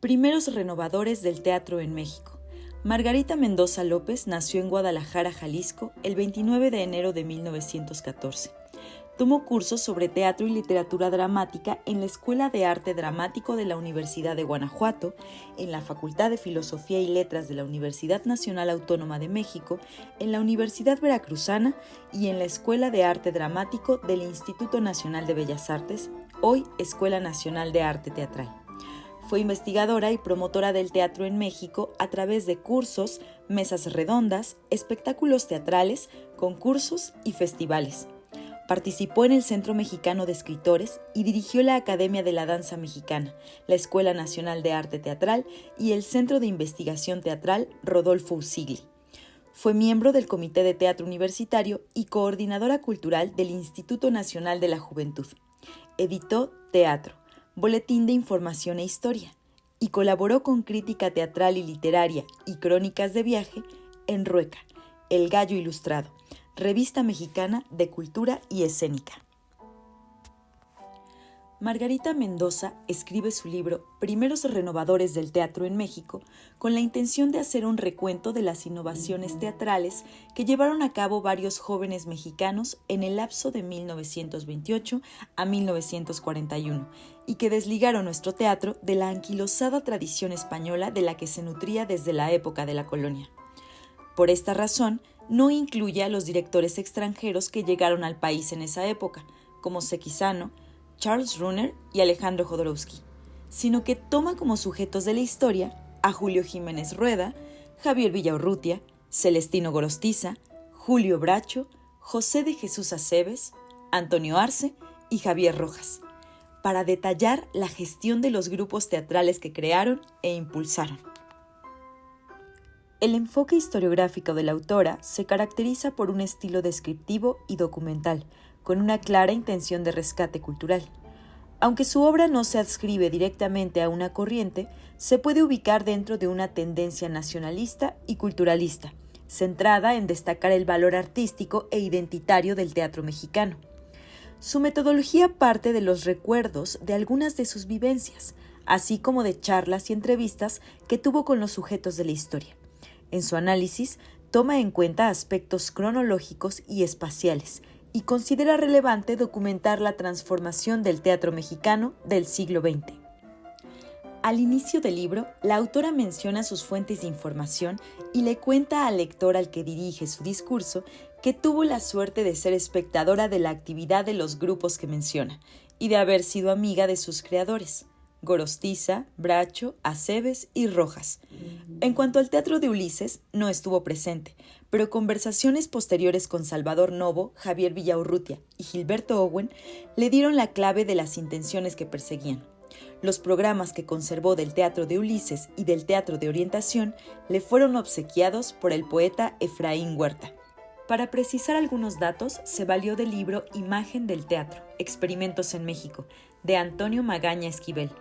Primeros renovadores del teatro en México. Margarita Mendoza López nació en Guadalajara, Jalisco, el 29 de enero de 1914. Tomó cursos sobre teatro y literatura dramática en la Escuela de Arte Dramático de la Universidad de Guanajuato, en la Facultad de Filosofía y Letras de la Universidad Nacional Autónoma de México, en la Universidad Veracruzana y en la Escuela de Arte Dramático del Instituto Nacional de Bellas Artes, hoy Escuela Nacional de Arte Teatral. Fue investigadora y promotora del teatro en México a través de cursos, mesas redondas, espectáculos teatrales, concursos y festivales. Participó en el Centro Mexicano de Escritores y dirigió la Academia de la Danza Mexicana, la Escuela Nacional de Arte Teatral y el Centro de Investigación Teatral Rodolfo Usigli. Fue miembro del Comité de Teatro Universitario y coordinadora cultural del Instituto Nacional de la Juventud. Editó Teatro, Boletín de Información e Historia, y colaboró con crítica teatral y literaria y crónicas de viaje en Rueca, El Gallo Ilustrado, Revista Mexicana de Cultura y Escénica. Margarita Mendoza escribe su libro Primeros renovadores del teatro en México con la intención de hacer un recuento de las innovaciones teatrales que llevaron a cabo varios jóvenes mexicanos en el lapso de 1928 a 1941 y que desligaron nuestro teatro de la anquilosada tradición española de la que se nutría desde la época de la colonia. Por esta razón, no incluye a los directores extranjeros que llegaron al país en esa época, como Sekizano, Charles Runner y Alejandro Jodorowsky, sino que toma como sujetos de la historia a Julio Jiménez Rueda, Javier Villaurrutia, Celestino Gorostiza, Julio Bracho, José de Jesús Aceves, Antonio Arce y Javier Rojas, para detallar la gestión de los grupos teatrales que crearon e impulsaron. El enfoque historiográfico de la autora se caracteriza por un estilo descriptivo y documental, con una clara intención de rescate cultural. Aunque su obra no se adscribe directamente a una corriente, se puede ubicar dentro de una tendencia nacionalista y culturalista, centrada en destacar el valor artístico e identitario del teatro mexicano. Su metodología parte de los recuerdos de algunas de sus vivencias, así como de charlas y entrevistas que tuvo con los sujetos de la historia. En su análisis, toma en cuenta aspectos cronológicos y espaciales y considera relevante documentar la transformación del teatro mexicano del siglo XX. Al inicio del libro, la autora menciona sus fuentes de información y le cuenta al lector al que dirige su discurso que tuvo la suerte de ser espectadora de la actividad de los grupos que menciona y de haber sido amiga de sus creadores, Gorostiza, Bracho, Aceves y Rojas. En cuanto al teatro de Ulises, no estuvo presente, pero conversaciones posteriores con Salvador Novo, Javier Villaurrutia y Gilberto Owen le dieron la clave de las intenciones que perseguían. Los programas que conservó del teatro de Ulises y del teatro de Orientación le fueron obsequiados por el poeta Efraín Huerta. Para precisar algunos datos, se valió del libro Imagen del Teatro, Experimentos en México, de Antonio Magaña Esquivel.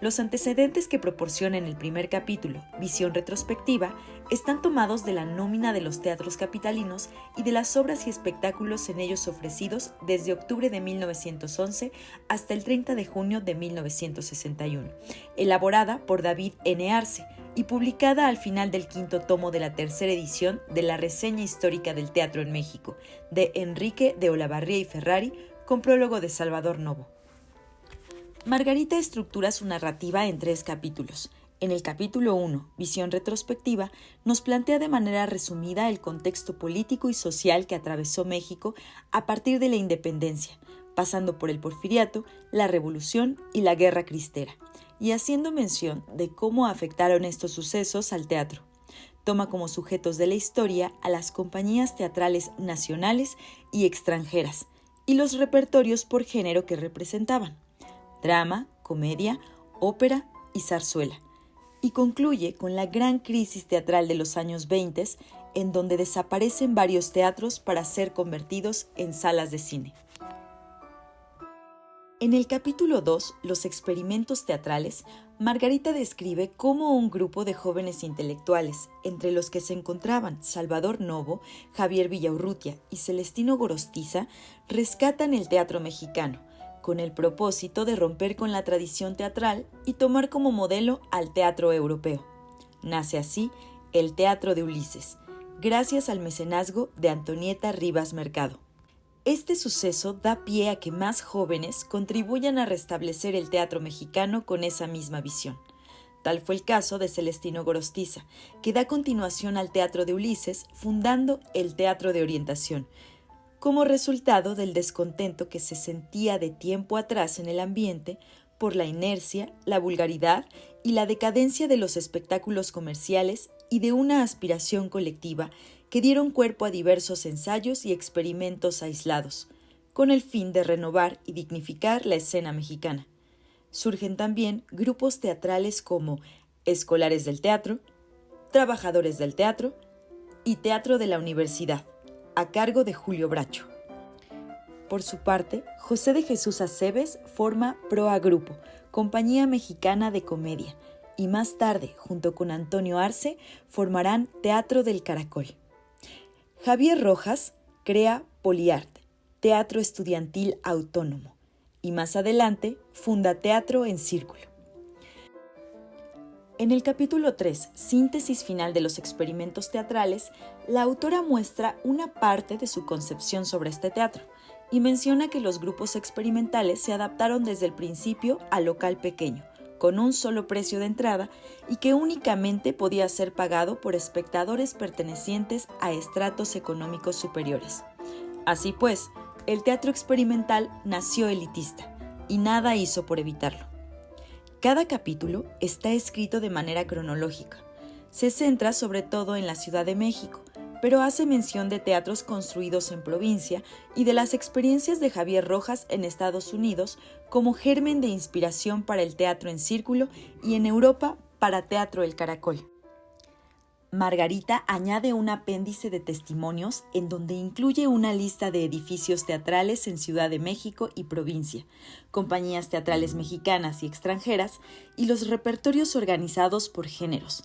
Los antecedentes que proporciona en el primer capítulo, Visión Retrospectiva, están tomados de la nómina de los teatros capitalinos y de las obras y espectáculos en ellos ofrecidos desde octubre de 1911 hasta el 30 de junio de 1961, elaborada por David N. Arce y publicada al final del quinto tomo de la tercera edición de la Reseña Histórica del Teatro en México, de Enrique de Olavarría y Ferrari, con prólogo de Salvador Novo. Margarita estructura su narrativa en 3 capítulos. En el capítulo 1, Visión Retrospectiva, nos plantea de manera resumida el contexto político y social que atravesó México a partir de la independencia, pasando por el Porfiriato, la Revolución y la Guerra Cristera, y haciendo mención de cómo afectaron estos sucesos al teatro. Toma como sujetos de la historia a las compañías teatrales nacionales y extranjeras, y los repertorios por género que representaban: drama, comedia, ópera y zarzuela, y concluye con la gran crisis teatral de los años 20, en donde desaparecen varios teatros para ser convertidos en salas de cine. En el capítulo 2, Los experimentos teatrales, Margarita describe cómo un grupo de jóvenes intelectuales, entre los que se encontraban Salvador Novo, Javier Villaurrutia y Celestino Gorostiza, rescatan el teatro mexicano, con el propósito de romper con la tradición teatral y tomar como modelo al teatro europeo. Nace así el Teatro de Ulises, gracias al mecenazgo de Antonieta Rivas Mercado. Este suceso da pie a que más jóvenes contribuyan a restablecer el teatro mexicano con esa misma visión. Tal fue el caso de Celestino Gorostiza, que da continuación al Teatro de Ulises, fundando el Teatro de Orientación, como resultado del descontento que se sentía de tiempo atrás en el ambiente por la inercia, la vulgaridad y la decadencia de los espectáculos comerciales y de una aspiración colectiva que dieron cuerpo a diversos ensayos y experimentos aislados, con el fin de renovar y dignificar la escena mexicana. Surgen también grupos teatrales como Escolares del Teatro, Trabajadores del Teatro y Teatro de la Universidad, a cargo de Julio Bracho. Por su parte, José de Jesús Aceves forma Proa Grupo, compañía mexicana de comedia, y más tarde, junto con Antonio Arce, formarán Teatro del Caracol. Javier Rojas crea Poliart, Teatro Estudiantil Autónomo, y más adelante funda Teatro en Círculo. En el capítulo 3, Síntesis final de los experimentos teatrales, la autora muestra una parte de su concepción sobre este teatro y menciona que los grupos experimentales se adaptaron desde el principio al local pequeño, con un solo precio de entrada y que únicamente podía ser pagado por espectadores pertenecientes a estratos económicos superiores. Así pues, el teatro experimental nació elitista y nada hizo por evitarlo. Cada capítulo está escrito de manera cronológica. Se centra sobre todo en la Ciudad de México, pero hace mención de teatros construidos en provincia y de las experiencias de Javier Rojas en Estados Unidos como germen de inspiración para el teatro en círculo y en Europa para Teatro El Caracol. Margarita añade un apéndice de testimonios en donde incluye una lista de edificios teatrales en Ciudad de México y provincia, compañías teatrales mexicanas y extranjeras y los repertorios organizados por géneros.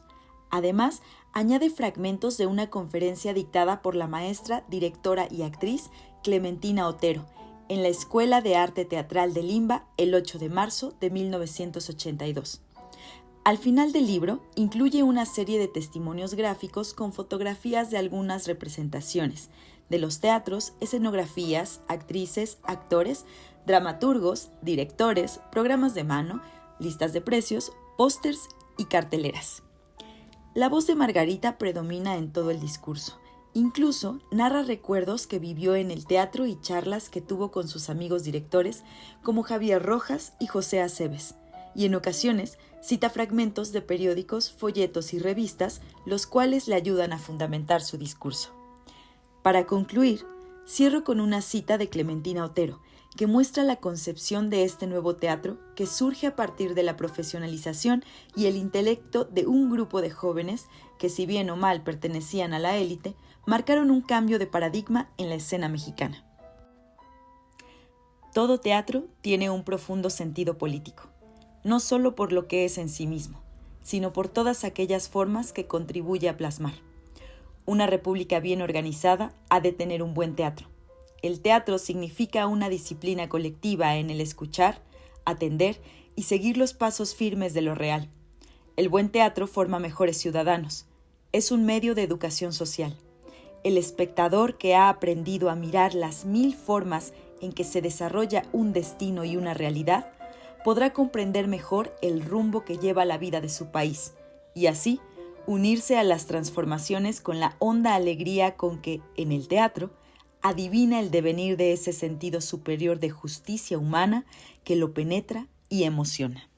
Además, añade fragmentos de una conferencia dictada por la maestra, directora y actriz Clementina Otero en la Escuela de Arte Teatral de Limba el 8 de marzo de 1982. Al final del libro, incluye una serie de testimonios gráficos con fotografías de algunas representaciones, de los teatros, escenografías, actrices, actores, dramaturgos, directores, programas de mano, listas de precios, pósters y carteleras. La voz de Margarita predomina en todo el discurso. Incluso narra recuerdos que vivió en el teatro y charlas que tuvo con sus amigos directores como Javier Rojas y José Aceves, y en ocasiones cita fragmentos de periódicos, folletos y revistas, los cuales le ayudan a fundamentar su discurso. Para concluir, cierro con una cita de Clementina Otero, que muestra la concepción de este nuevo teatro que surge a partir de la profesionalización y el intelecto de un grupo de jóvenes que, si bien o mal pertenecían a la élite, marcaron un cambio de paradigma en la escena mexicana. Todo teatro tiene un profundo sentido político, no solo por lo que es en sí mismo, sino por todas aquellas formas que contribuye a plasmar. Una república bien organizada ha de tener un buen teatro. El teatro significa una disciplina colectiva en el escuchar, atender y seguir los pasos firmes de lo real. El buen teatro forma mejores ciudadanos. Es un medio de educación social. El espectador que ha aprendido a mirar las 1000 formas en que se desarrolla un destino y una realidad, podrá comprender mejor el rumbo que lleva la vida de su país y así unirse a las transformaciones con la honda alegría con que, en el teatro, adivina el devenir de ese sentido superior de justicia humana que lo penetra y emociona.